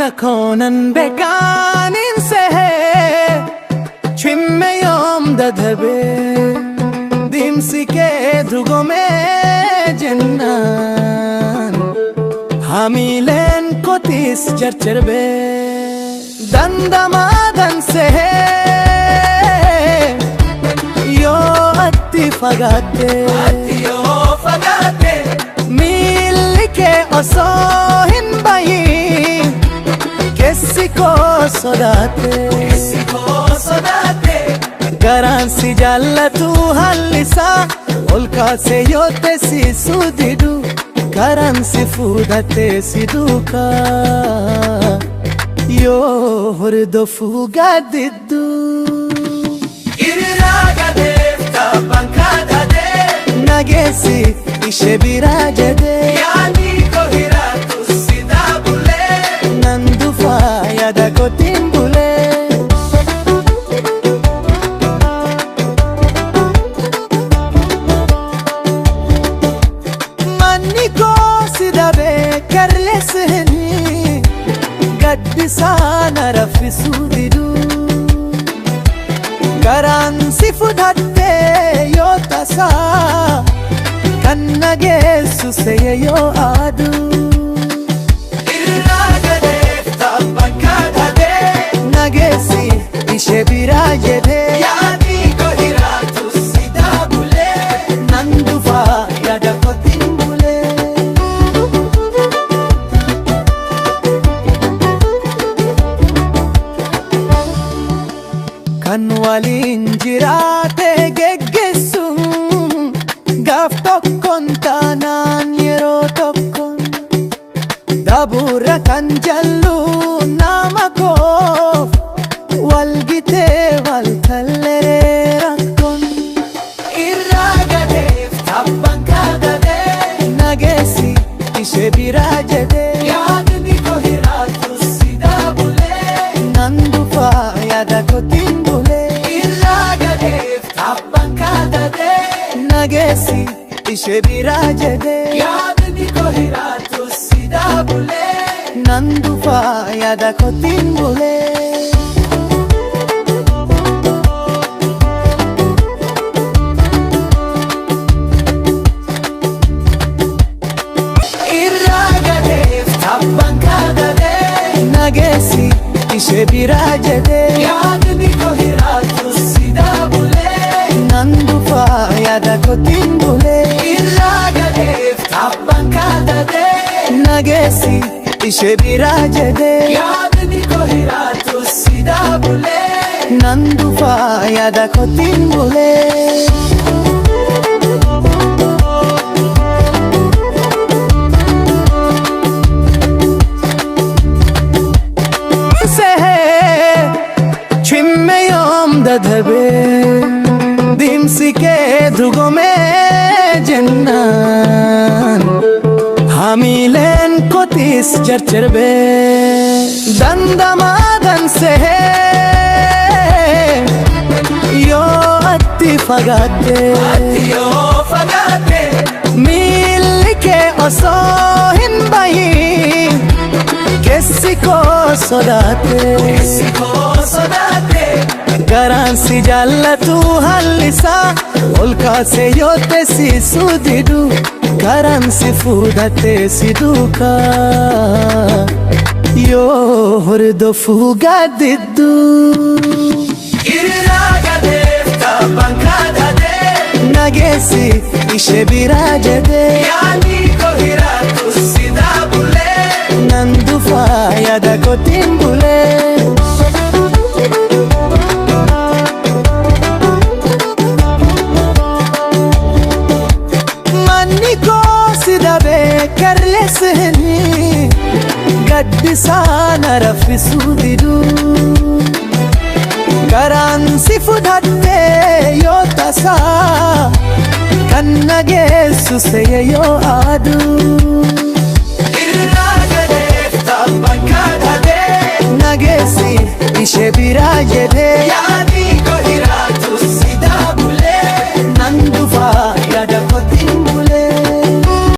نكونن بكانين سهي چم يوم ددبه ديمسي كدو گمه جنان حاملن كوتيس چرچر به دندمادن سهي يو اتفاقاته ملكه أصاهن باين كسيكو صداته garansi jallatu hallisa olka se yote si sudidu garansi fudate siduka yo hordo fugadiddu irraga defta bankada de nagesi ishe birajade yani kohiratu sidabule nandufa yada kotimbule Gaddisana rafisudidu garansi fudhatte yoo tasa kan nageessu seye yoo aadu irraa gadeef tabbaan kadhate nageessi ishee biraa jedhe yaadni koo hiraatu sidaa bulee nan dhufaa yaada kootiin bulee kan waliin jiraate geggeessu gaaf tokkoon taanaan yeroo tokkoon dabuura kan jallu nama koof walgitee waltalleree rakkoon irraa gadeef tabbaan kadhate nageessi ishee biraa jedhe yaadni koo hiraatu sidaa bulee nan dhufaa yaada kootiin nagesi ishe biraa jedhe yaadni koo hiraatu sidaa bulee nan dhufaa yaada kootiin bulee irraa gadeef tabbaan kadhate nagesi ishe biraa jedhe yaadni koo hiraatu sidaa bulee nan dhufaa yaada kootiin bulee irraa gadeef tabbaan kadhate nageessi ishee biraa jedhe yaadni koo hiraatu sidaa bulee nan dhufaa yaada kootiin bulee چم يوم ددبه ديمسي كدو گمه جنان حاملن كوتيس چرچر به دندمادن سهي يو اتفاقاته ملكه أصاهن باين كسيكو صداته garansi jallatu hallisa olka se yote si sudidu garansi fudate siduka yo hordo fugadiddu irraa gadeef tabbaan kadhate nageessi ishee biraa jedhe yaadni koo hiraatu sidaa bulee nan dhufaa yaada kootiin bulee gaddisana rafisudidu garansi fudhatte yoo tasa kan nageessu seye yoo aadu irraa gadeef tabbaan kadhate nageessi ishee biraa jedhe